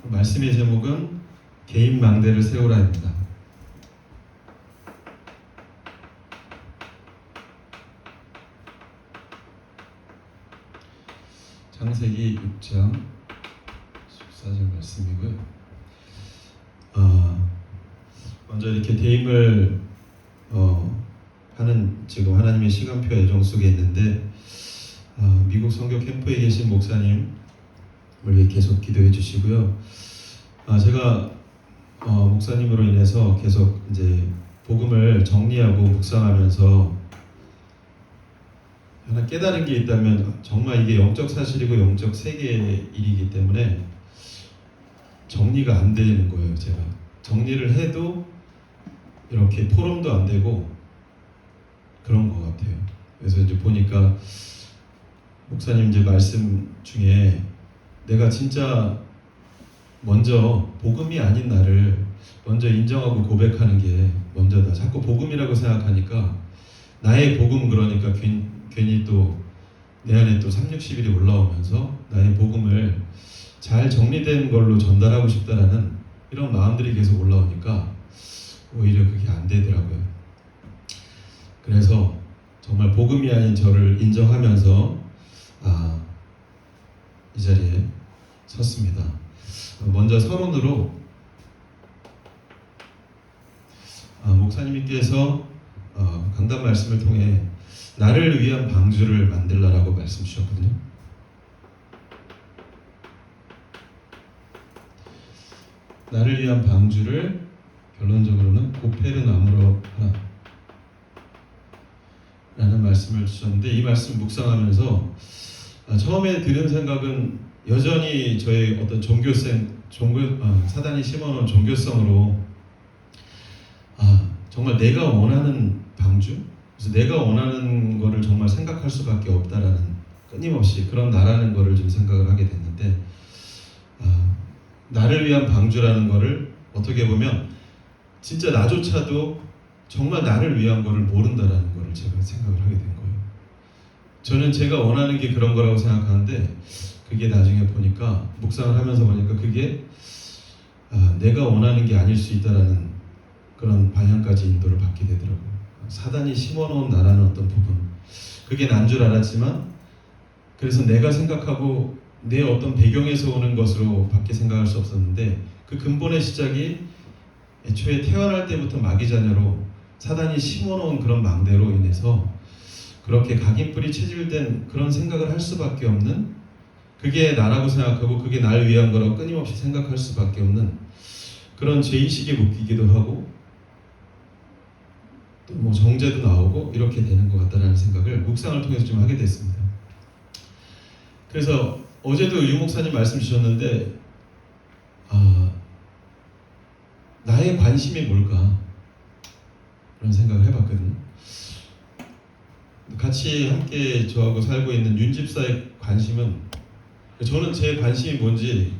말씀의 제목은 개인 망대를 세우라입니다. 창세기 6장 14절 말씀이고요. 먼저 이렇게 대임을 하는 지금 하나님의 시간표 예정 속에 있는데 미국 선교 캠프에 계신 목사님을 위해 계속 기도해 주시고요. 제가 목사님으로 인해서 계속 이제 복음을 정리하고 묵상하면서 하나 깨달은 게 있다면 정말 이게 영적 사실이고 영적 세계의 일이기 때문에 정리가 안 되는 거예요. 제가 정리를 해도 이렇게 포럼도 안 되고 그런 것 같아요. 그래서 이제 보니까 목사님 이제 말씀 중에 내가 진짜 먼저 복음이 아닌 나를 먼저 인정하고 고백하는 게 먼저다. 자꾸 복음이라고 생각하니까 나의 복음 그러니까 괜히 또 내 안에 또 360일이 올라오면서 나의 복음을 잘 정리된 걸로 전달하고 싶다라는 이런 마음들이 계속 올라오니까 오히려 그게 안 되더라고요. 그래서 정말 복음이 아닌 저를 인정하면서 이 자리에 섰습니다. 먼저 서론으로 목사님께서 강단 말씀을 통해 나를 위한 방주를 만들라라고 말씀 주셨거든요. 나를 위한 방주를 결론적으로는 고페르나무로 하라 라는 말씀을 주셨는데, 이 말씀 묵상하면서 처음에 들은 생각은 여전히 저의 어떤 사단이 심어놓은 종교성으로 정말 내가 원하는 방주? 그래서 내가 원하는 거를 정말 생각할 수밖에 없다라는, 끊임없이 그런 나라는 거를 좀 생각을 하게 됐는데, 나를 위한 방주라는 거를 어떻게 보면 진짜 나조차도 정말 나를 위한 거를 모른다라는 거를 제가 생각을 하게 된 거예요. 저는 제가 원하는 게 그런 거라고 생각하는데, 그게 나중에 보니까, 묵상을 하면서 보니까 그게 내가 원하는 게 아닐 수 있다라는 그런 방향까지 인도를 받게 되더라고요. 사단이 심어놓은 나라는 어떤 부분, 그게 난 줄 알았지만, 그래서 내가 생각하고 내 어떤 배경에서 오는 것으로 밖에 생각할 수 없었는데, 그 근본의 시작이 애초에 태어날 때부터 마귀자녀로 사단이 심어놓은 그런 망대로 인해서 그렇게 각인뿔이 체질된 그런 생각을 할 수밖에 없는, 그게 나라고 생각하고 그게 날 위한 거라고 끊임없이 생각할 수밖에 없는 그런 죄의식에 묶이기도 하고, 또 뭐 정죄도 나오고 이렇게 되는 것 같다는 생각을 묵상을 통해서 좀 하게 됐습니다. 그래서 어제도 유 목사님 말씀 주셨는데, 나의 관심이 뭘까? 그런 생각을 해봤거든요. 같이 함께 저하고 살고 있는 윤 집사의 관심은, 저는 제 관심이 뭔지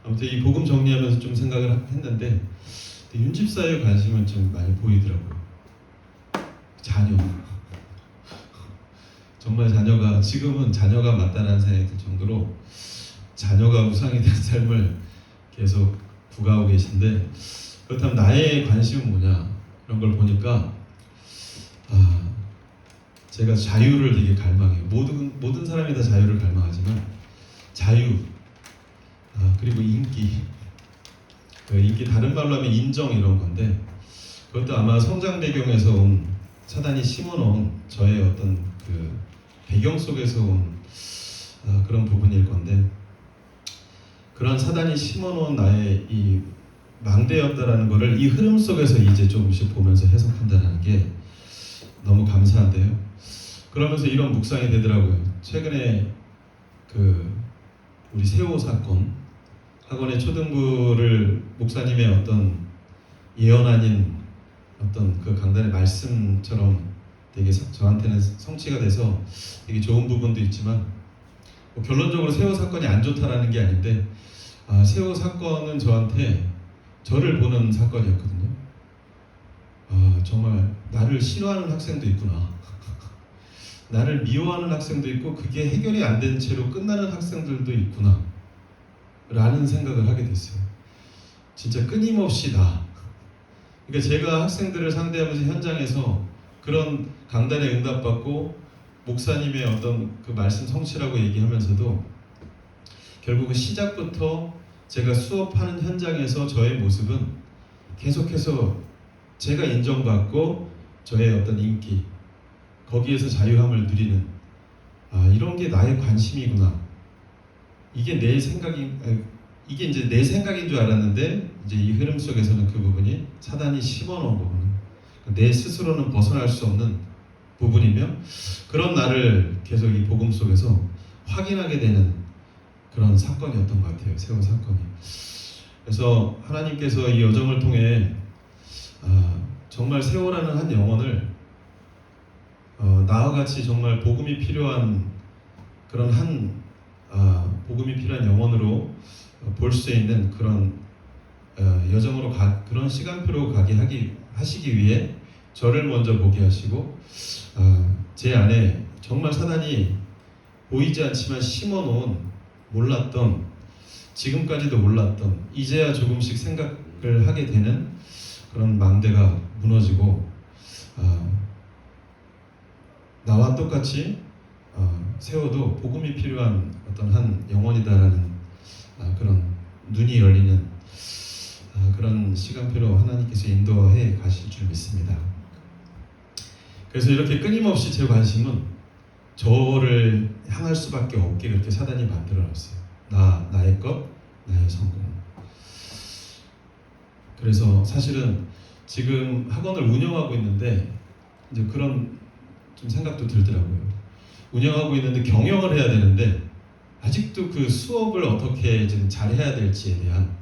아무튼 이 복음 정리하면서 좀 생각을 했는데, 윤 집사의 관심은 좀 많이 보이더라고요. 자녀. 정말 지금은 자녀가 맞다는 생각이 들 정도로 자녀가 우상이 된 삶을 계속 구가하고 계신데, 그렇다면 나의 관심은 뭐냐? 이런 걸 보니까 제가 자유를 되게 갈망해요. 모든 사람이 다 자유를 갈망하지만 자유, 그리고 인기 다른 말로 하면 인정 이런 건데, 그것도 아마 성장 배경에서 온, 사단이 심어놓은 저의 어떤 그 배경 속에서 온 그런 부분일 건데, 그런 사단이 심어놓은 나의 이 망대였다라는 것을 이 흐름 속에서 이제 조금씩 보면서 해석한다는 게 너무 감사한데요. 그러면서 이런 묵상이 되더라고요. 최근에 우리 세호 사건, 학원의 초등부를 목사님의 어떤 예언 아닌 어떤 그 강단의 말씀처럼 되게 저한테는 성취가 돼서 되게 좋은 부분도 있지만, 결론적으로 세호 사건이 안 좋다라는 게 아닌데, 세호 사건은 저를 보는 사건이었거든요. 정말 나를 싫어하는 학생도 있구나. 나를 미워하는 학생도 있고, 그게 해결이 안 된 채로 끝나는 학생들도 있구나. 라는 생각을 하게 됐어요. 진짜 끊임없이 나. 그러니까 제가 학생들을 상대하면서 현장에서 그런 강단에 응답받고 목사님의 어떤 그 말씀 성취라고 얘기하면서도 결국은 시작부터 제가 수업하는 현장에서 저의 모습은 계속해서 제가 인정받고 저의 어떤 인기, 거기에서 자유함을 누리는, 이런 게 나의 관심이구나. 이게 내 생각이, 이게 이제 내 생각인 줄 알았는데 이제 이 흐름 속에서는 그 부분이 사단이 심어놓은 부분, 내 스스로는 벗어날 수 없는 부분이며, 그런 나를 계속 이 복음 속에서 확인하게 되는 그런 사건이었던 것 같아요. 세월 사건이. 그래서 하나님께서 이 여정을 통해 정말 세월하는 한 영혼을 나와 같이 정말 복음이 필요한 그런 복음이 필요한 영혼으로 볼 수 있는 그런 여정으로 그런 시간표로 가게 하시기 위해 저를 먼저 보게 하시고, 제 안에 정말 사단이 보이지 않지만 심어놓은, 몰랐던, 지금까지도 몰랐던, 이제야 조금씩 생각을 하게 되는 그런 망대가 무너지고, 나와 똑같이 세워도 복음이 필요한 어떤 한 영혼이다라는 그런 눈이 열리는 그런 시간표로 하나님께서 인도해 가실 줄 믿습니다. 그래서 이렇게 끊임없이 제 관심은 저를 향할 수밖에 없게 그렇게 사단이 만들어 놨어요. 나의 것, 나의 성공. 그래서 사실은 지금 학원을 운영하고 있는데 이제 그런 좀 생각도 들더라고요. 운영하고 있는데 경영을 해야 되는데 아직도 그 수업을 어떻게 좀 잘해야 될지에 대한,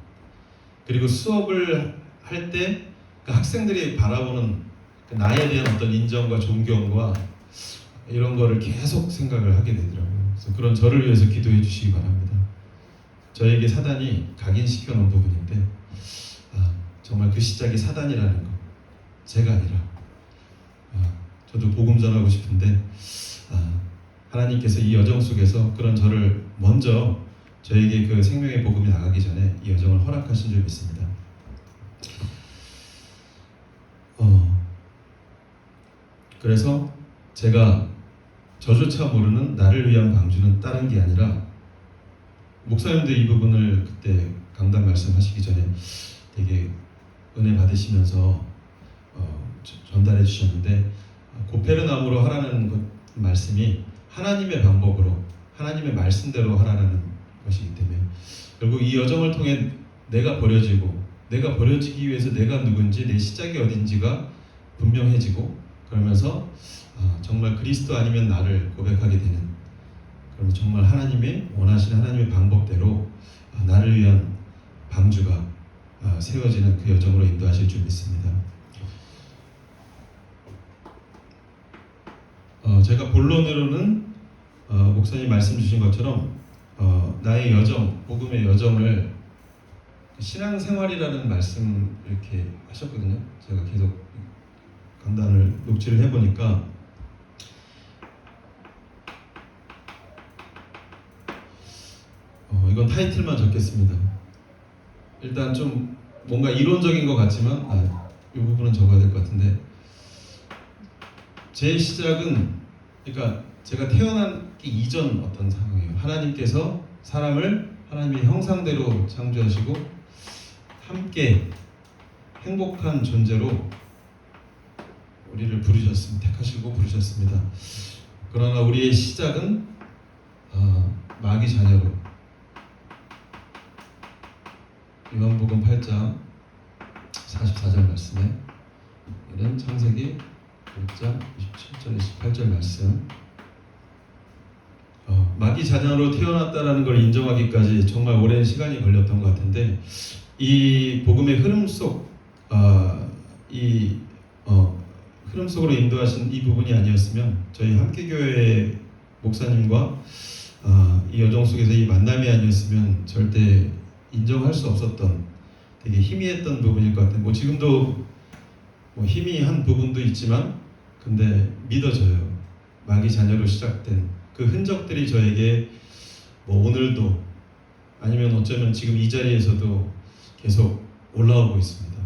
그리고 수업을 할 때 그 학생들이 바라보는 그 나에 대한 어떤 인정과 존경과 이런 거를 계속 생각을 하게 되더라고요. 그래서 그런 저를 위해서 기도해 주시기 바랍니다. 저에게 사단이 각인시켜 놓은 부분인데 정말 그 시작이 사단이라는 거, 제가 아니라 저도 복음 전하고 싶은데 하나님께서 이 여정 속에서 그런 저를 먼저 저에게 그 생명의 복음이 나가기 전에 이 여정을 허락하신 줄 믿습니다. 그래서 제가 저조차 모르는 나를 위한 방주는 다른 게 아니라, 목사님도 이 부분을 그때 강단 말씀하시기 전에 되게 은혜 받으시면서 전달해 주셨는데, 고페르나무로 하라는 말씀이 하나님의 방법으로, 하나님의 말씀대로 하라는 것이기 때문에 결국 이 여정을 통해 내가 버려지기 위해서 내가 누군지, 내 시작이 어딘지가 분명해지고, 그러면서 정말 그리스도 아니면 나를 고백하게 되는, 그러면 정말 하나님의 원하시는 하나님의 방법대로 나를 위한 방주가 세워지는 그 여정으로 인도하실 줄 믿습니다. 제가 본론으로는 목사님 말씀 주신 것처럼 나의 여정, 복음의 여정을 신앙생활이라는 말씀 이렇게 하셨거든요. 제가 계속 강단을 녹취를 해보니까 이건 타이틀만 적겠습니다. 일단 좀 뭔가 이론적인 것 같지만 이 부분은 적어야 될 것 같은데, 제 시작은, 그러니까 제가 태어나기 이전 어떤 상황이에요. 하나님께서 사람을 하나님의 형상대로 창조하시고 함께 행복한 존재로 우리를 택하시고 부르셨습니다. 그러나 우리의 시작은 마귀 자녀로, 요한복음 8장 44절 말씀에 이런 창세기 1장 27절 28절 말씀, 마귀 자녀로 태어났다라는 걸 인정하기까지 정말 오랜 시간이 걸렸던 것 같은데, 이 복음의 흐름 속 흐름 속으로 인도하신 이 부분이 아니었으면 저희 함께교회 목사님과 이 여정 속에서 이 만남이 아니었으면 절대 인정할 수 없었던, 되게 희미했던 부분일 것 같아요. 지금도 희미한 부분도 있지만, 근데 믿어져요. 마귀 자녀로 시작된 그 흔적들이 저에게 오늘도 아니면 어쩌면 지금 이 자리에서도 계속 올라오고 있습니다.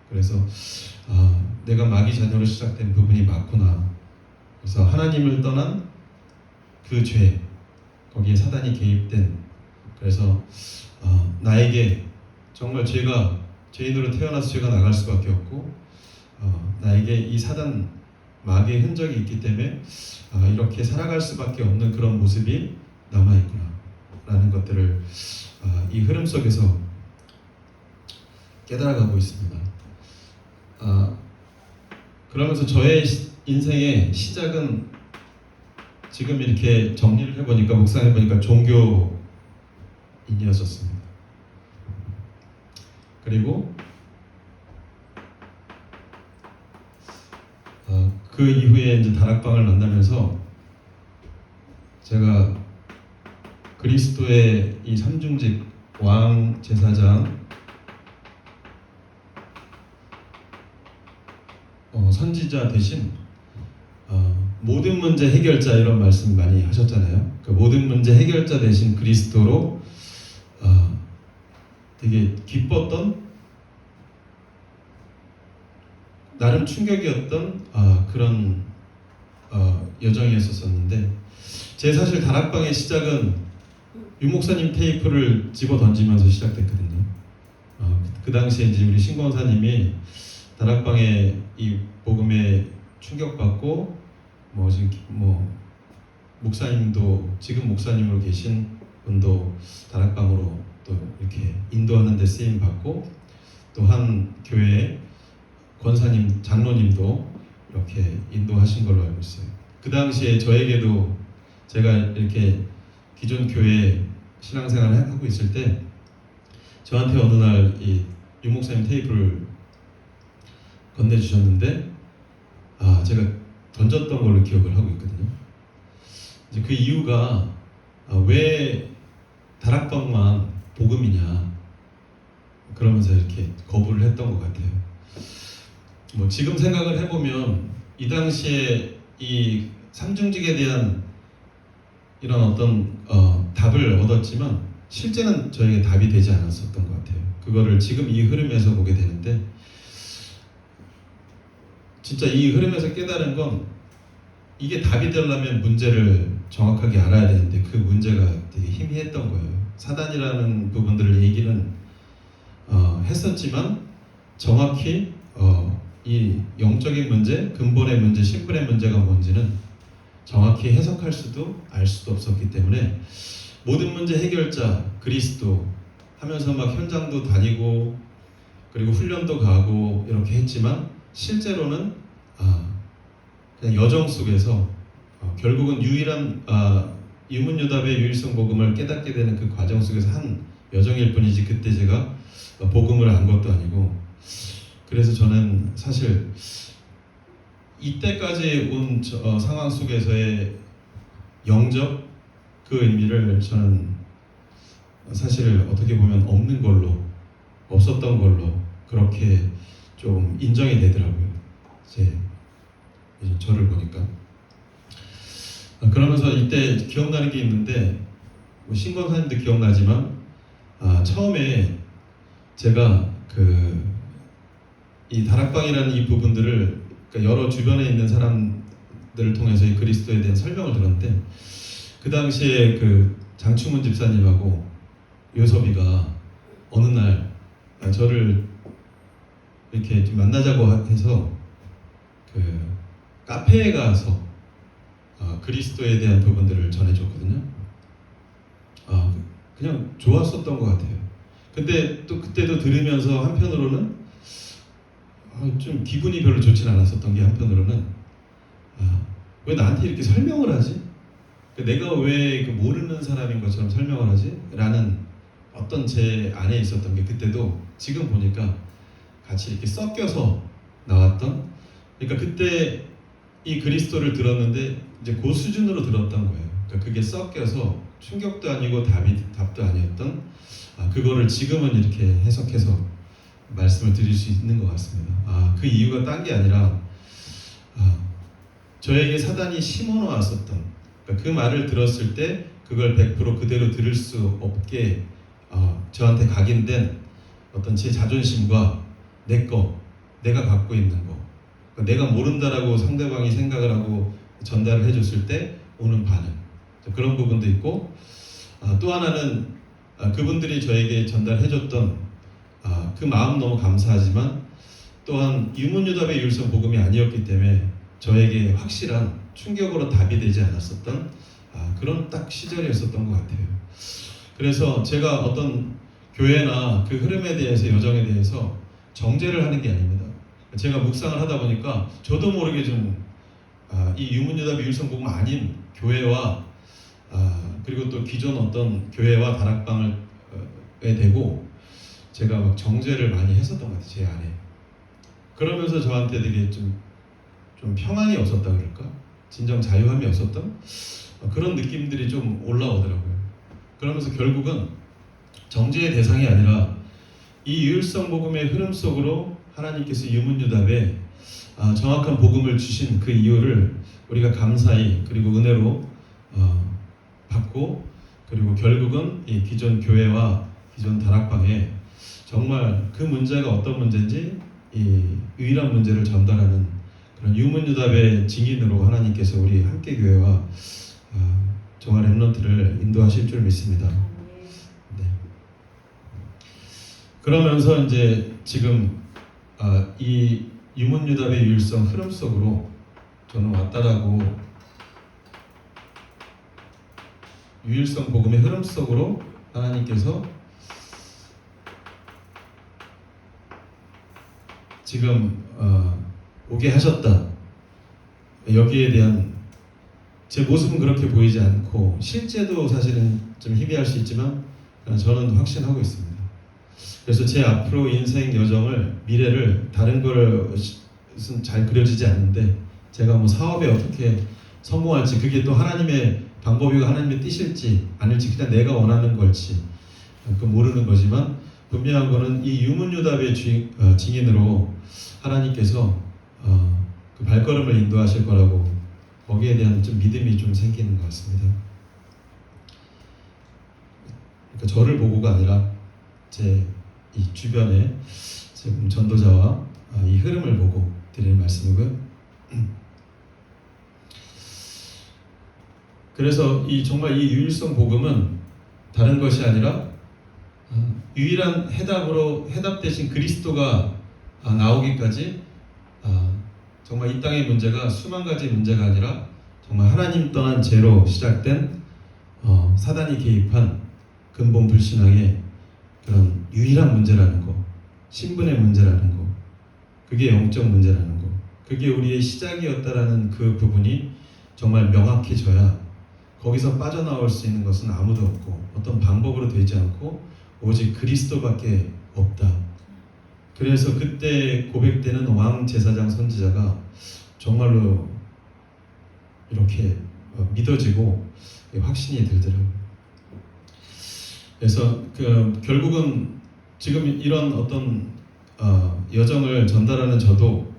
그래서 내가 마귀 자녀로 시작된 부분이 맞구나. 그래서 하나님을 떠난 그 죄, 거기에 사단이 개입된, 그래서 나에게 정말 죄인으로 태어나서 죄가 나갈 수밖에 없고, 나에게 이 사단 마귀의 흔적이 있기 때문에 이렇게 살아갈 수밖에 없는 그런 모습이 남아있구나 라는 것들을 이 흐름 속에서 깨달아가고 있습니다. 그러면서 저의 인생의 시작은 지금 이렇게 정리를 해보니까, 묵상해보니까 종교인이었었습니다. 그리고 그 이후에 이제 다락방을 만나면서 제가 그리스도의 이 삼중직 왕, 제사장, 선지자 대신 모든 문제 해결자, 이런 말씀 많이 하셨잖아요. 그 모든 문제 해결자 대신 그리스도로 되게 기뻤던, 나름 충격이었던 그런 여정이었었는데, 제 사실 다락방의 시작은 유 목사님 테이프를 집어 던지면서 시작됐거든요. 그 당시에 이제 우리 신권사님이 다락방에 이 복음에 충격받고, 목사님도, 지금 목사님으로 계신 분도 다락방으로 또 이렇게 인도하는 데 쓰임 받고, 또 한 교회에 권사님, 장로님도 이렇게 인도하신 걸로 알고 있어요. 그 당시에 저에게도, 제가 이렇게 기존 교회 신앙생활을 하고 있을 때 저한테 어느 날 이 유 목사님 테이프를 건네주셨는데, 제가 던졌던 걸로 기억을 하고 있거든요. 이제 그 이유가 왜 다락방만 복음이냐, 그러면서 이렇게 거부를 했던 것 같아요. 지금 생각을 해보면 이 당시에 이 삼중직에 대한 이런 어떤 답을 얻었지만 실제는 저에게 답이 되지 않았었던 것 같아요. 그거를 지금 이 흐름에서 보게 되는데, 진짜 이 흐름에서 깨달은 건, 이게 답이 되려면 문제를 정확하게 알아야 되는데 그 문제가 되게 희미했던 거예요. 사단이라는 부분들을 얘기는 했었지만 정확히 이 영적인 문제, 근본의 문제, 신분의 문제가 뭔지는 정확히 해석할 수도 알 수도 없었기 때문에, 모든 문제 해결자 그리스도 하면서 막 현장도 다니고 그리고 훈련도 가고 이렇게 했지만, 실제로는 그냥 여정 속에서 결국은 유일한 유문유답의 유일성 복음을 깨닫게 되는 그 과정 속에서 한 여정일 뿐이지, 그때 제가 복음을 안 것도 아니고. 그래서 저는 사실 이때까지 온 상황 속에서의 영적 그 의미를 저는 사실 어떻게 보면 없었던 걸로 그렇게 좀 인정이 되더라고요. 저를 보니까. 그러면서 이때 기억나는 게 있는데, 신권사님도 기억나지만 처음에 제가 이 다락방이라는 이 부분들을, 그러니까 여러 주변에 있는 사람들을 통해서 이 그리스도에 대한 설명을 들었는데, 그 당시에 그 장충문 집사님하고 요섭이가 어느 날 저를 이렇게 좀 만나자고 해서 그 카페에 가서 그리스도에 대한 부분들을 전해줬거든요. 그냥 좋았었던 것 같아요. 근데 또 그때도 들으면서 한편으로는 좀 기분이 별로 좋진 않았었던 게, 한편으로는 왜 나한테 이렇게 설명을 하지? 내가 왜 모르는 사람인 것처럼 설명을 하지? 라는 어떤 제 안에 있었던 게, 그때도 지금 보니까 같이 이렇게 섞여서 나왔던, 그러니까 그때 이 그리스도를 들었는데 이제 그 수준으로 들었던 거예요. 그러니까 그게 섞여서 충격도 아니고 답도 아니었던, 그거를 지금은 이렇게 해석해서 말씀을 드릴 수 있는 것 같습니다. 그 이유가 딴 게 아니라 저에게 사단이 심어놓았었던, 그러니까 그 말을 들었을 때 그걸 100% 그대로 들을 수 없게 저한테 각인된 어떤 제 자존심과 내가 갖고 있는 거, 내가 모른다라고 상대방이 생각을 하고 전달을 해줬을 때 오는 반응, 그런 부분도 있고, 또 하나는 그분들이 저에게 전달해줬던 그 마음 너무 감사하지만 또한 유문유답의 유일성 복음이 아니었기 때문에 저에게 확실한 충격으로 답이 되지 않았었던 그런 딱 시절이었었던 것 같아요. 그래서 제가 어떤 교회나 그 흐름에 대해서, 여정에 대해서 정죄를 하는 게 아닙니다. 제가 묵상을 하다 보니까 저도 모르게 좀 이 유문유답의 유일성 복음 아닌 교회와 그리고 또 기존 어떤 교회와 다락방을 대고 제가 막 정죄를 많이 했었던 것 같아요, 제 안에. 그러면서 저한테 되게 좀 평안이 없었다 그럴까? 진정 자유함이 없었던 그런 느낌들이 좀 올라오더라고요. 그러면서 결국은 정죄의 대상이 아니라 이 유일성 복음의 흐름 속으로 하나님께서 유문유답에 정확한 복음을 주신 그 이유를 우리가 감사히 그리고 은혜로 받고, 그리고 결국은 이 기존 교회와 기존 다락방에 정말 그 문제가 어떤 문제인지 이 유일한 문제를 전달하는 그런 유문유답의 증인으로 하나님께서 우리 함께교회와 정말 렘넌트를 인도하실 줄 믿습니다. 네. 그러면서 이제 지금 이 유문유답의 유일성 흐름 속으로 저는 왔다라고, 유일성 복음의 흐름 속으로 하나님께서 지금 오게 하셨다. 여기에 대한 제 모습은 그렇게 보이지 않고 실제도 사실은 좀 희미할 수 있지만 저는 확신하고 있습니다. 그래서 제 앞으로 인생 여정을, 미래를, 다른 거를 잘 그려지지 않는데 제가 뭐 사업에 어떻게 성공할지, 그게 또 하나님의 방법이고 하나님의 뜻일지 아닐지 그냥 내가 원하는 걸지 그 모르는 거지만, 분명한 거는 이 유문유답의 증인으로 하나님께서 그 발걸음을 인도하실 거라고, 거기에 대한 좀 믿음이 좀 생기는 것 같습니다. 그러니까 저를 보고가 아니라 제 이 주변에 지금 전도자와 이 흐름을 보고 드리는 말씀이고요. 그래서 정말 이 유일성 복음은 다른 것이 아니라 유일한 해답 대신 그리스도가 나오기까지 정말 이 땅의 문제가 수만 가지 문제가 아니라 정말 하나님 떠난 죄로 시작된 사단이 개입한 근본 불신앙의 그런 유일한 문제라는 거, 신분의 문제라는 거, 그게 영적 문제라는 거, 그게 우리의 시작이었다라는 그 부분이 정말 명확해져야 거기서 빠져나올 수 있는 것은 아무도 없고 어떤 방법으로 되지 않고 오직 그리스도밖에 없다. 그래서 그때 고백되는 왕 제사장 선지자가 정말로 이렇게 믿어지고 확신이 들더라고요. 그래서 결국은 지금 이런 어떤 여정을 전달하는 저도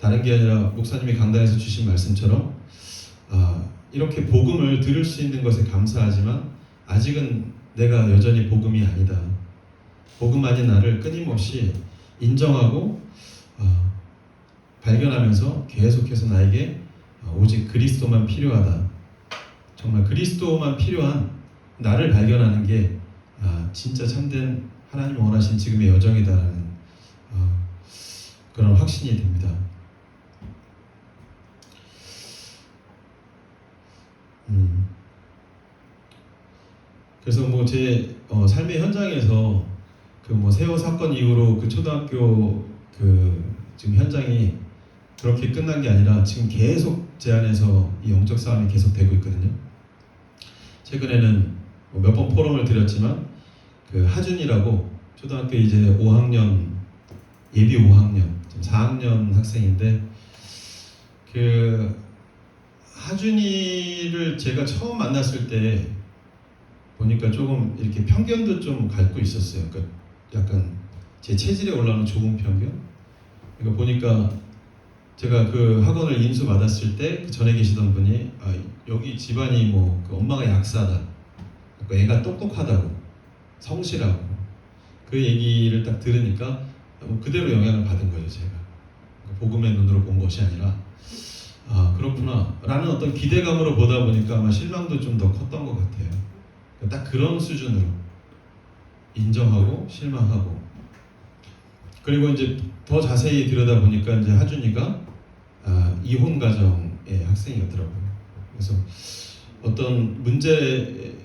다른 게 아니라 목사님이 강단에서 주신 말씀처럼 이렇게 복음을 들을 수 있는 것에 감사하지만 아직은 내가 여전히 복음이 아니다. 복음 아닌 나를 끊임없이 인정하고 발견하면서 계속해서 나에게 오직 그리스도만 필요하다. 정말 그리스도만 필요한 나를 발견하는 게 진짜 참된 하나님이 원하신 지금의 여정이다라는 그런 확신이 듭니다. 그래서 뭐 제 삶의 현장에서 그 뭐 세월 사건 이후로 그 초등학교 지금 현장이 그렇게 끝난 게 아니라 지금 계속 제 안에서 이 영적 싸움이 계속 되고 있거든요. 최근에는 몇 번 포럼을 드렸지만 그 하준이라고 초등학교 이제 5학년 예비 5학년 지금 4학년 학생인데, 그 하준이를 제가 처음 만났을 때 보니까 조금 이렇게 편견도 좀 갖고 있었어요. 그러니까 약간 제 체질에 올라오는 좋은 편견. 그러니까 보니까 제가 그 학원을 인수 받았을 때 그 전에 계시던 분이 여기 집안이 뭐 그 엄마가 약사다, 그 애가 똑똑하다고 성실하고 그 얘기를 딱 들으니까 그대로 영향을 받은 거죠. 제가 복음의 눈으로 본 것이 아니라 그렇구나 라는 어떤 기대감으로 보다 보니까 아마 실망도 좀 더 컸던 것 같아요. 딱 그런 수준으로 인정하고 실망하고, 그리고 이제 더 자세히 들여다보니까 이제 하준이가 이혼 가정의 학생이었더라고요. 그래서 어떤 문제,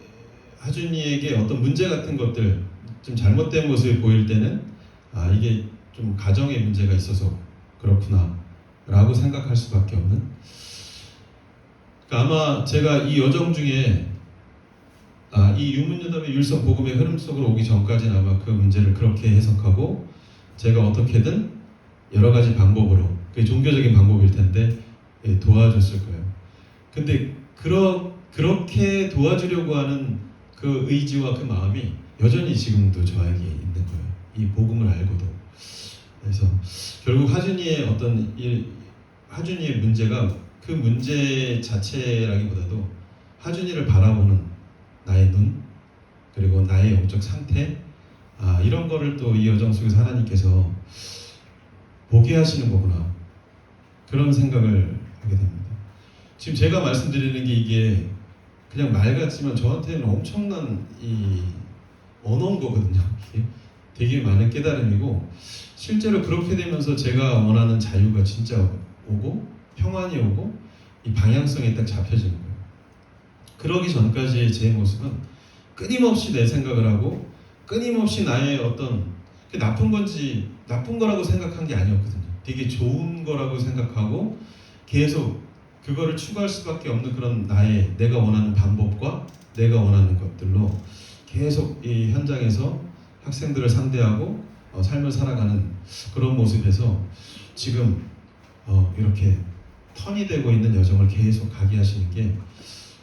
하준이에게 어떤 문제 같은 것들, 좀 잘못된 모습이 보일 때는 이게 좀 가정의 문제가 있어서 그렇구나 라고 생각할 수밖에 없는, 그러니까 아마 제가 이 여정 중에 이 유문유답의 율성 복음의 흐름 속으로 오기 전까지는 아마 그 문제를 그렇게 해석하고 제가 어떻게든 여러 가지 방법으로, 그게 종교적인 방법일 텐데 도와줬을 거예요. 근데 그렇게 도와주려고 하는 그 의지와 그 마음이 여전히 지금도 저에게 있는 거예요. 이 복음을 알고도. 그래서 결국 하준이의 하준이의 문제가 그 문제 자체라기보다도 하준이를 바라보는 나의 눈, 그리고 나의 영적 상태, 이런 거를 또 이 여정 속에서 하나님께서 보게 하시는 거구나, 그런 생각을 하게 됩니다. 지금 제가 말씀드리는 게 이게 그냥 말 같지만 저한테는 엄청난 이 언어인 거거든요. 이게 되게 많은 깨달음이고, 실제로 그렇게 되면서 제가 원하는 자유가 진짜 오고 평안이 오고 이 방향성이 딱 잡혀지는 거예요. 그러기 전까지의 제 모습은 끊임없이 내 생각을 하고 끊임없이 나의 어떤 나쁜 건지 나쁜 거라고 생각한 게 아니었거든요. 되게 좋은 거라고 생각하고 계속 그거를 추구할 수밖에 없는 그런 내가 원하는 방법과 내가 원하는 것들로 계속 이 현장에서 학생들을 상대하고 삶을 살아가는 그런 모습에서 지금 이렇게 턴이 되고 있는 여정을 계속 가게 하시는 게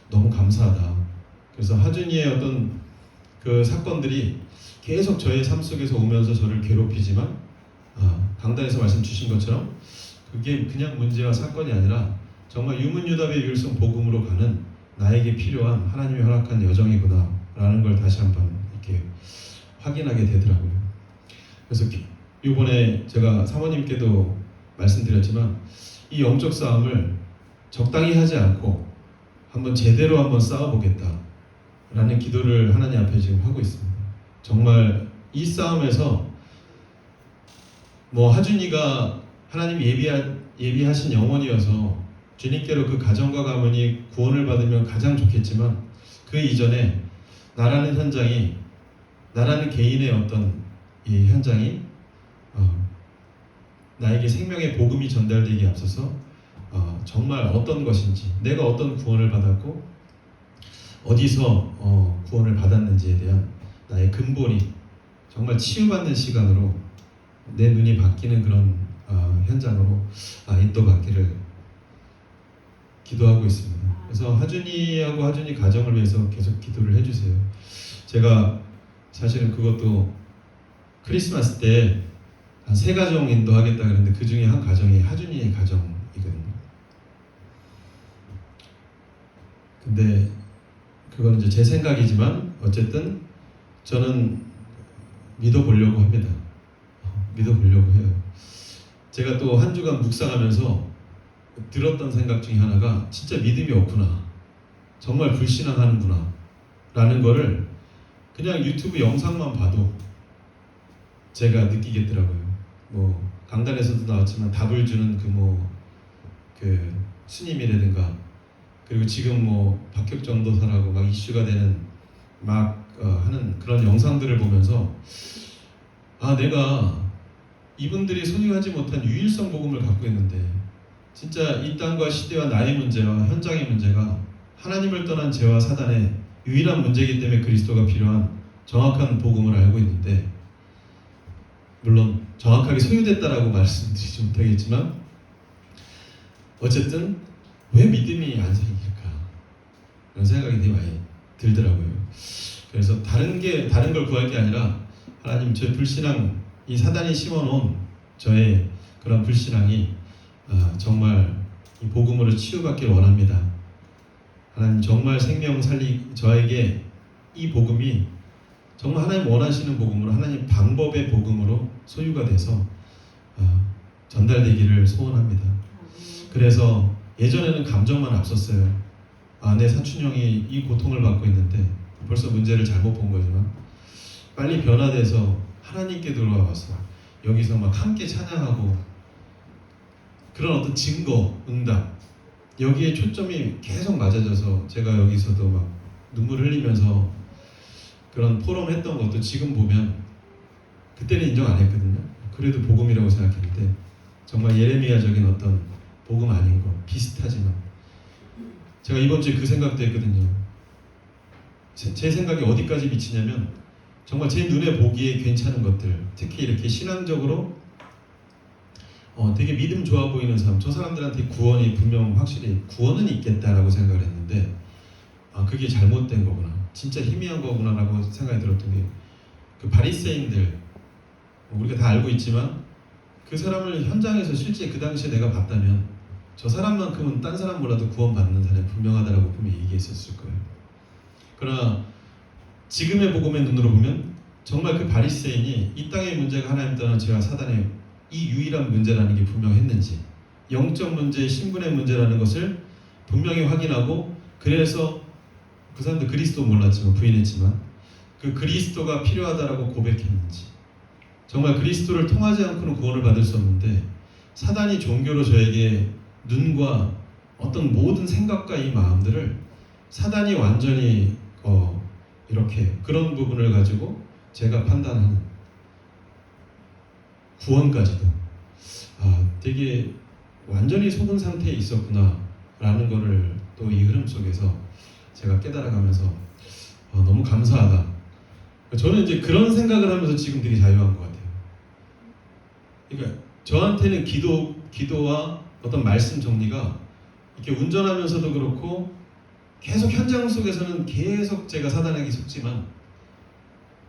너무 감사하다. 그래서 하준이의 어떤 그 사건들이 계속 저의 삶 속에서 오면서 저를 괴롭히지만 강단에서 말씀 주신 것처럼 그게 그냥 문제와 사건이 아니라 정말 유문유답의 율성 복음으로 가는 나에게 필요한 하나님이 허락한 여정이구나 라는 걸 다시 한번 이렇게 확인하게 되더라고요. 그래서 이번에 제가 사모님께도 말씀드렸지만 이 영적 싸움을 적당히 하지 않고 제대로 한번 싸워보겠다 라는 기도를 하나님 앞에 지금 하고 있습니다. 정말 이 싸움에서 하준이가 하나님 예비하신 영혼이어서 주님께로 그 가정과 가문이 구원을 받으면 가장 좋겠지만, 그 이전에 나라는 현장이, 나라는 개인의 어떤 이 현장이 나에게 생명의 복음이 전달되기에 앞서서 정말 어떤 것인지, 내가 어떤 구원을 받았고 어디서 구원을 받았는지에 대한 나의 근본이 정말 치유받는 시간으로 내 눈이 바뀌는 그런 현장으로 인도받기를 기도하고 있습니다. 그래서 하준이하고 하준이 가정을 위해서 계속 기도를 해주세요. 제가 사실은 그것도 크리스마스 때 한 3가정 인도하겠다 그랬는데 그 중에 한 가정이 하준이의 가정이거든요. 근데 그건 이제 제 생각이지만 어쨌든 저는 믿어보려고 합니다. 믿어보려고 해요. 제가 또 한 주간 묵상하면서 들었던 생각 중에 하나가 진짜 믿음이 없구나, 정말 불신앙하는구나 라는 거를 그냥 유튜브 영상만 봐도 제가 느끼겠더라고요. 강단에서도 나왔지만 답을 주는 그 스님이라든가, 그리고 지금 박혁 전도사라고 막 이슈가 되는 하는 그런 영상들을 보면서 내가 이분들이 소유하지 못한 유일성 복음을 갖고 있는데 진짜 이 땅과 시대와 나의 문제와 현장의 문제가 하나님을 떠난 죄와 사단의 유일한 문제이기 때문에 그리스도가 필요한 정확한 복음을 알고 있는데, 물론 정확하게 소유됐다라고 말씀드리지 못하겠지만 어쨌든 왜 믿음이 안 생길까 그런 생각이 되게 많이 들더라고요. 그래서 다른 걸 구할 게 아니라 하나님, 저 불신앙, 이 사단이 심어놓은 저의 그런 불신앙이 정말 이 복음으로 치유받기를 원합니다. 하나님, 정말 저에게 이 복음이 정말 하나님 원하시는 복음으로 하나님 방법의 복음으로 소유가 돼서 전달되기를 소원합니다. 그래서 예전에는 감정만 앞섰어요. 내 사촌 형이 이 고통을 받고 있는데 벌써 문제를 잘못 본 거지만 빨리 변화돼서 하나님께 들어와서 여기서 막 함께 찬양하고 그런 어떤 증거, 응답 여기에 초점이 계속 맞아져서 제가 여기서도 막 눈물 흘리면서 그런 포럼 했던 것도 지금 보면 그때는 인정 안 했거든요. 그래도 복음이라고 생각했는데 정말 예레미야적인 어떤 복음 아닌 거 비슷하지만 제가 이번 주에 그 생각도 했거든요. 제 생각이 어디까지 미치냐면 정말 제 눈에 보기에 괜찮은 것들 특히 이렇게 신앙적으로 되게 믿음 좋아 보이는 사람 저 사람들한테 구원이 분명 확실히 구원은 있겠다라고 생각을 했는데 그게 잘못된 거구나 진짜 희미한 거구나라고 생각이 들었던 게 그 바리새인들 우리가 다 알고 있지만 그 사람을 현장에서 실제 그 당시에 내가 봤다면 저 사람만큼은 딴 사람 몰라도 구원받는 사람이 분명하다라고 분명히 얘기했었을 거예요. 그러나 지금의 복음의 눈으로 보면 정말 그 바리새인이 이 땅의 문제가 하나님 떠난 죄와 사단의 이 유일한 문제라는 게 분명했는지 영적 문제, 신분의 문제라는 것을 분명히 확인하고 그래서 그 사람도 그리스도 몰랐지만 부인했지만 그 그리스도가 필요하다라고 고백했는지 정말 그리스도를 통하지 않고는 구원을 받을 수 없는데 사단이 종교로 저에게 눈과 어떤 모든 생각과 이 마음들을 사단이 완전히 이렇게 그런 부분을 가지고 제가 판단하는 구원까지도 되게 완전히 속은 상태에 있었구나 라는 거를 또 이 흐름 속에서 제가 깨달아가면서 너무 감사하다. 저는 이제 그런 생각을 하면서 지금 되게 자유한 것 같아요. 그러니까 저한테는 기도와 어떤 말씀 정리가 이렇게 운전하면서도 그렇고 계속 현장 속에서는 계속 제가 사단에게 속지만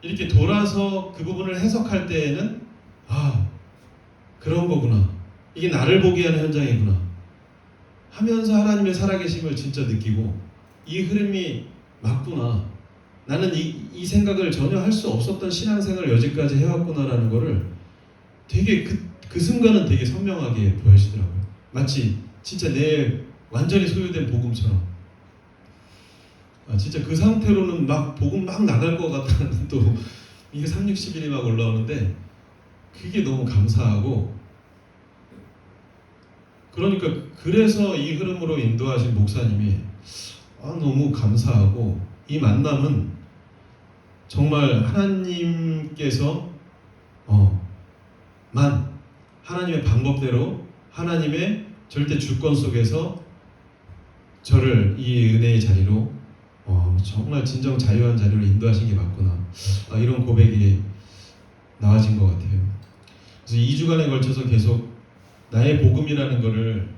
이렇게 돌아서 그 부분을 해석할 때에는 그런 거구나 이게 나를 보게 하는 현장이구나 하면서 하나님의 살아계심을 진짜 느끼고 이 흐름이 맞구나 나는 이 생각을 전혀 할 수 없었던 신앙생활을 여지까지 해왔구나라는 거를 되게 그 순간은 되게 선명하게 보여지더라고요. 마치 진짜 내 완전히 소유된 복음처럼 진짜 그 상태로는 막 복음 막 나갈 것 같다는 또 이게 360일이 막 올라오는데 그게 너무 감사하고 그러니까 그래서 이 흐름으로 인도하신 목사님이 너무 감사하고 이 만남은 정말 하나님께서 하나님의 방법대로 하나님의 절대 주권 속에서 저를 이 은혜의 자리로 정말 진정 자유한 자리로 인도하신 게 맞구나 이런 고백이 나와진 것 같아요. 그래서 2주간에 걸쳐서 계속 나의 복음이라는 거를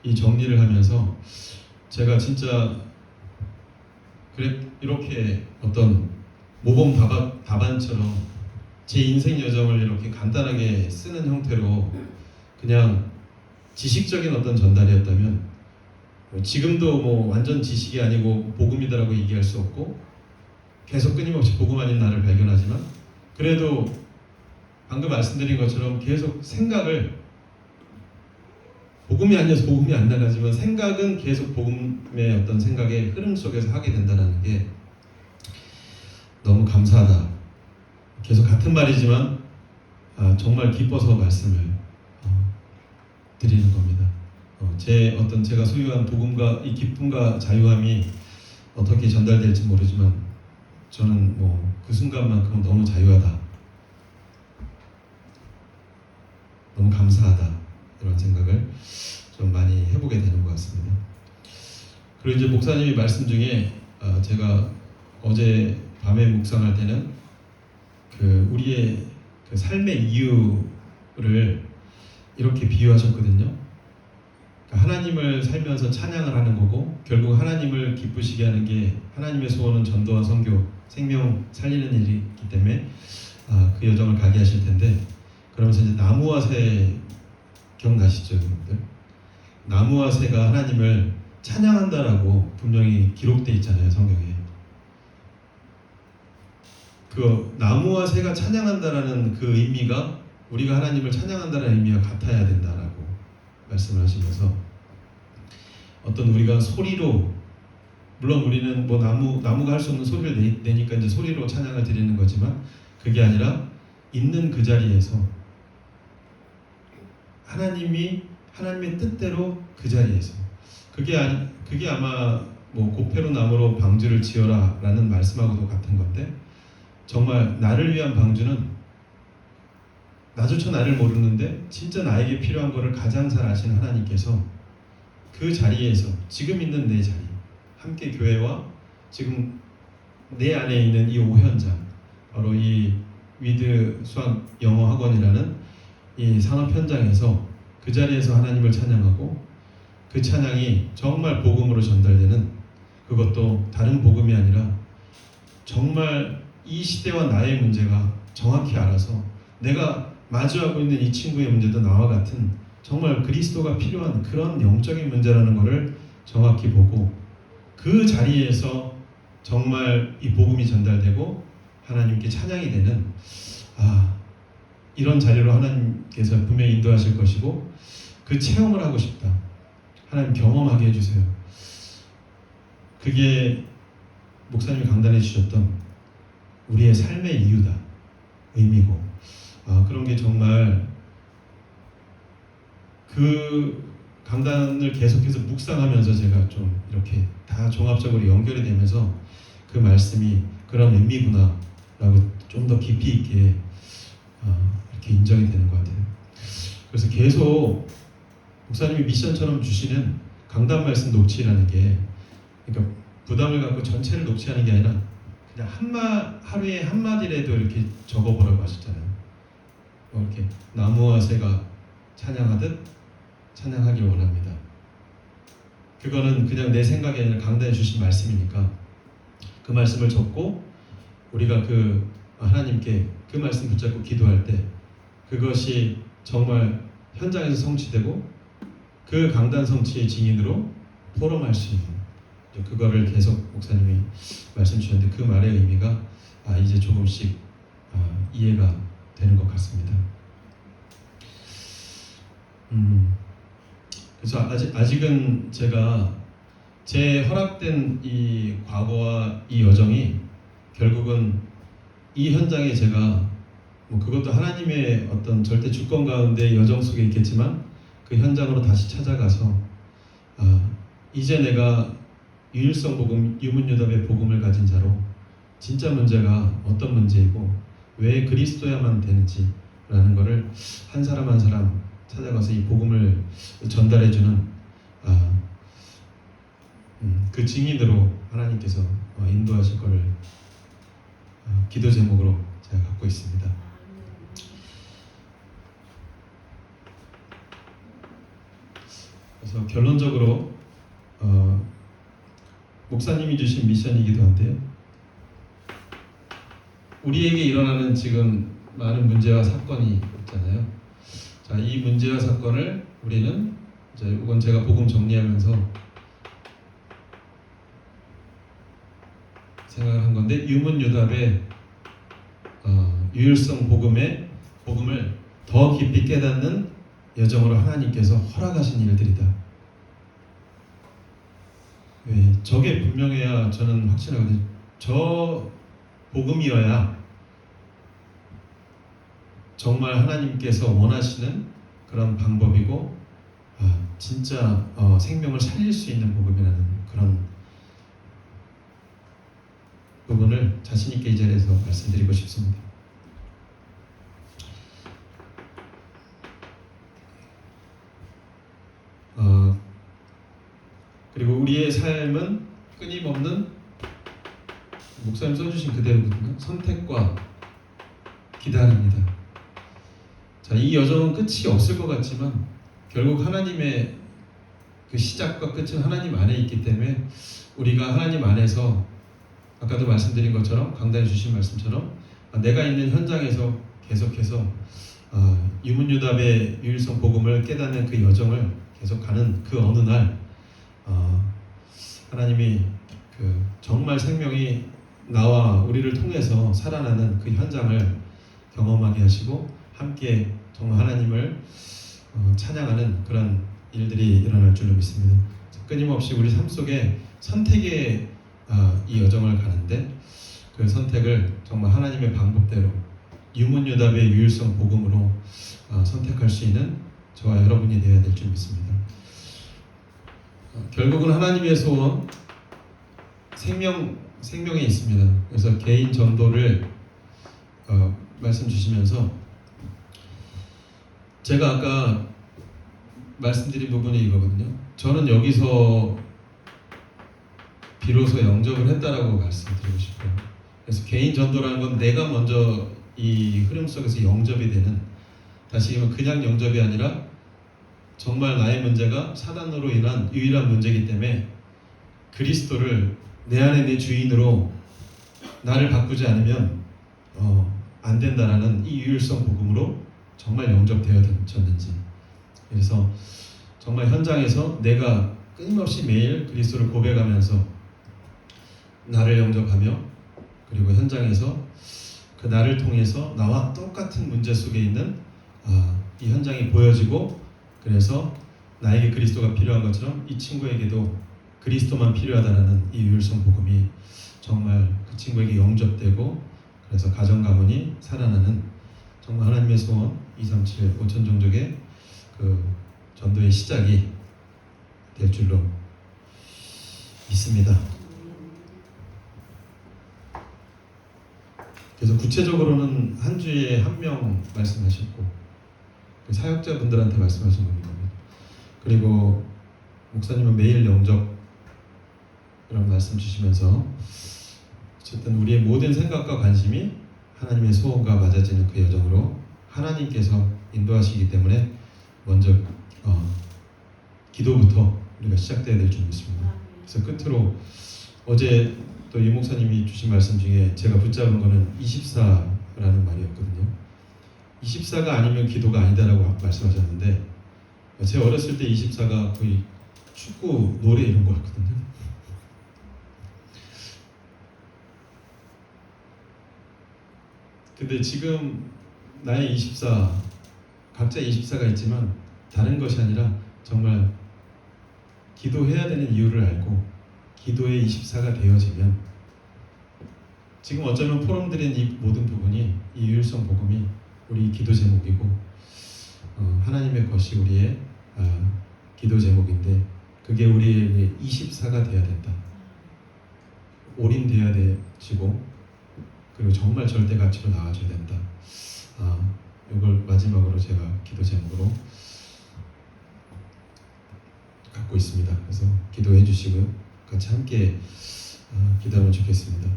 이 정리를 하면서 제가 진짜 이렇게 어떤 모범 답안처럼 제 인생 여정을 이렇게 간단하게 쓰는 형태로 그냥 지식적인 어떤 전달이었다면 지금도 뭐 완전 지식이 아니고 복음이다라고 얘기할 수 없고 계속 끊임없이 복음 아닌 나를 발견하지만 그래도 방금 말씀드린 것처럼 계속 생각을 복음이 아니어서 복음이 안 나가지만 생각은 계속 복음의 어떤 생각의 흐름 속에서 하게 된다는 게 너무 감사하다. 계속 같은 말이지만 정말 기뻐서 말씀을 드리는 겁니다. 제가 소유한 복음과 이 기쁨과 자유함이 어떻게 전달될지 모르지만 저는 뭐 그 순간만큼 너무 자유하다. 너무 감사하다. 이런 생각을 좀 많이 해보게 되는 것 같습니다. 그리고 이제 목사님이 말씀 중에 제가 어제 밤에 묵상할 때는 우리의 그 삶의 이유를 이렇게 비유하셨거든요. 하나님을 살면서 찬양을 하는 거고 결국 하나님을 기쁘시게 하는 게 하나님의 소원은 전도와 선교, 생명 살리는 일이기 때문에 그 여정을 가게 하실 텐데 그러면서 이제 나무와 새 기억나시죠, 여러분들? 나무와 새가 하나님을 찬양한다라고 분명히 기록되어 있잖아요, 성경에. 그 나무와 새가 찬양한다라는 그 의미가 우리가 하나님을 찬양한다는 의미와 같아야 된다라고 말씀을 하시면서 어떤 우리가 소리로 물론 우리는 뭐 나무가 할 수 없는 소리를 내니까 이제 소리로 찬양을 드리는 거지만 그게 아니라 있는 그 자리에서 하나님의 뜻대로 그 자리에서 그게 아마 뭐 고페로 나무로 방주를 지어라라는 말씀하고도 같은 건데 정말 나를 위한 방주는 나조차 나를 모르는데 진짜 나에게 필요한 것을 가장 잘 아시는 하나님께서 그 자리에서 지금 있는 내 자리 함께 교회와 지금 내 안에 있는 이 오현장 바로 이 위드 수학 영어 학원이라는 이 산업 현장에서 그 자리에서 하나님을 찬양하고 그 찬양이 정말 복음으로 전달되는 그것도 다른 복음이 아니라 정말 이 시대와 나의 문제가 정확히 알아서 내가 마주하고 있는 이 친구의 문제도 나와 같은 정말 그리스도가 필요한 그런 영적인 문제라는 것을 정확히 보고 그 자리에서 정말 이 복음이 전달되고 하나님께 찬양이 되는 이런 자리로 하나님께서 분명히 인도하실 것이고 그 체험을 하고 싶다. 하나님 경험하게 해주세요. 그게 목사님이 강단해 주셨던 우리의 삶의 이유다. 의미고 그런 게 정말 그 강단을 계속해서 묵상하면서 제가 좀 이렇게 다 종합적으로 연결이 되면서 그 말씀이 그런 의미구나 라고 좀 더 깊이 있게 이렇게 인정이 되는 것 같아요. 그래서 계속 목사님이 미션처럼 주시는 강단 말씀 녹취라는 게 그러니까 부담을 갖고 전체를 녹취하는 게 아니라 그냥 하루에 한마디라도 이렇게 적어보라고 하셨잖아요. 이렇게 나무와 새가 찬양하듯 찬양하길 원합니다. 그거는 그냥 내 생각이 아니라 강단해 주신 말씀이니까 그 말씀을 적고 우리가 그 하나님께 그 말씀 붙잡고 기도할 때 그것이 정말 현장에서 성취되고 그 강단 성취의 증인으로 포럼할 수 있는 그거를 계속 목사님이 말씀 주셨는데 그 말의 의미가 이제 조금씩 이해가 되는 것 같습니다. 그래서 아직은 제가 제 허락된 이 과거와 이 여정이 결국은 이 현장에 제가 뭐 그것도 하나님의 어떤 절대 주권 가운데 여정 속에 있겠지만 그 현장으로 다시 찾아가서 이제 내가 유일성 복음, 유문유답의 복음을 가진 자로 진짜 문제가 어떤 문제이고 왜 그리스도야만 되는지라는 것을 한 사람 한 사람 찾아가서 이 복음을 전달해주는 그 증인으로 하나님께서 인도하실 것을 기도 제목으로 제가 갖고 있습니다. 그래서 결론적으로 목사님이 주신 미션이기도 한데요. 우리에게 일어나는 지금 많은 문제와 사건이 있잖아요. 자, 이 문제와 사건을 우리는 이제 이건 제가 복음 정리하면서 생각을 한 건데 유문유답의 유일성 복음을 더 깊이 깨닫는 여정으로 하나님께서 허락하신 일들이다. 왜? 저게 분명해야 저는 확신하거든요. 저 복음이어야 정말 하나님께서 원하시는 그런 방법이고 진짜 생명을 살릴 수 있는 복음이라는 그런 부분을 자신 있게 이 자리에서 말씀드리고 싶습니다. 그리고 우리의 삶은 끊임없는 목사님 써주신 그대로거든요. 선택과 기다립니다. 자, 이 여정은 끝이 없을 것 같지만 결국 하나님의 그 시작과 끝은 하나님 안에 있기 때문에 우리가 하나님 안에서 아까도 말씀드린 것처럼 강단해 주신 말씀처럼 내가 있는 현장에서 계속해서 유문유답의 유일성 복음을 깨닫는 그 여정을 계속 가는 그 어느 날 하나님이 그 정말 생명이 나와 우리를 통해서 살아나는 그 현장을 경험하게 하시고 함께 정말 하나님을 찬양하는 그런 일들이 일어날 줄로 믿습니다. 끊임없이 우리 삶 속에 선택의 이 여정을 가는데 그 선택을 정말 하나님의 방법대로 유문유답의 유일성 복음으로 선택할 수 있는 저와 여러분이 되어야 될 줄 믿습니다. 결국은 하나님의 소원 생명에 있습니다. 그래서 개인 전도를 말씀 주시면서 제가 아까 말씀드린 부분이 이거거든요. 저는 여기서 비로소 영접을 했다라고 말씀드리고 싶어요. 그래서 개인 전도라는 건 내가 먼저 이 흐름 속에서 영접이 되는, 다시 얘기하면 그냥 영접이 아니라 정말 나의 문제가 사단으로 인한 유일한 문제이기 때문에 그리스도를 내 안에 내 주인으로 나를 바꾸지 않으면 안 된다라는 이 유일성 복음으로 정말 영접되어졌는지, 그래서 정말 현장에서 내가 끊임없이 매일 그리스도를 고백하면서 나를 영접하며, 그리고 현장에서 그 나를 통해서 나와 똑같은 문제 속에 있는 이 현장이 보여지고, 그래서 나에게 그리스도가 필요한 것처럼 이 친구에게도 그리스도만 필요하다라는 이 유일성 복음이 정말 그 친구에게 영접되고, 그래서 가정 가문이 살아나는 정말 하나님의 소원 237 5천 종족의 그 전도의 시작이 될 줄로 믿습니다. 그래서 구체적으로는 한 주에 한 명 말씀하셨고 그 사역자분들한테 말씀하신 겁니다. 그리고 목사님은 매일 영접 이런 말씀 주시면서 어쨌든 우리의 모든 생각과 관심이 하나님의 소원과 맞아지는 그 여정으로 하나님께서 인도하시기 때문에 먼저 기도부터 우리가 시작돼야 될 줄 믿습니다. 그래서 끝으로 어제 또 유 목사님이 주신 말씀 중에 제가 붙잡은 거는 24라는 말이었거든요. 24가 아니면 기도가 아니다라고 말씀하셨는데, 제 어렸을 때 24가 거의 축구, 노래 이런 거였거든요. 근데 지금 나의 24, 각자 24가 있지만 다른 것이 아니라 정말 기도해야 되는 이유를 알고 기도의 24가 되어지면, 지금 어쩌면 포럼 드린 이 모든 부분이 이 유일성 복음이 우리 기도 제목이고 하나님의 것이 우리의 기도 제목인데, 그게 우리에게 24가 되어야 된다. 올인되어야 되지고, 그리고 정말 절대 가치로 나와줘야 된다. 이걸 마지막으로 제가 기도 제목으로 갖고 있습니다. 그래서 기도해 주시고요. 같이 함께 기도하면 좋겠습니다.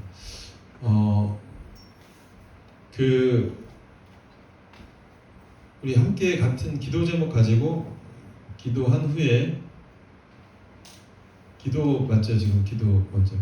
우리 함께 같은 기도 제목 가지고 기도한 후에 기도 맞죠? 지금 기도 먼저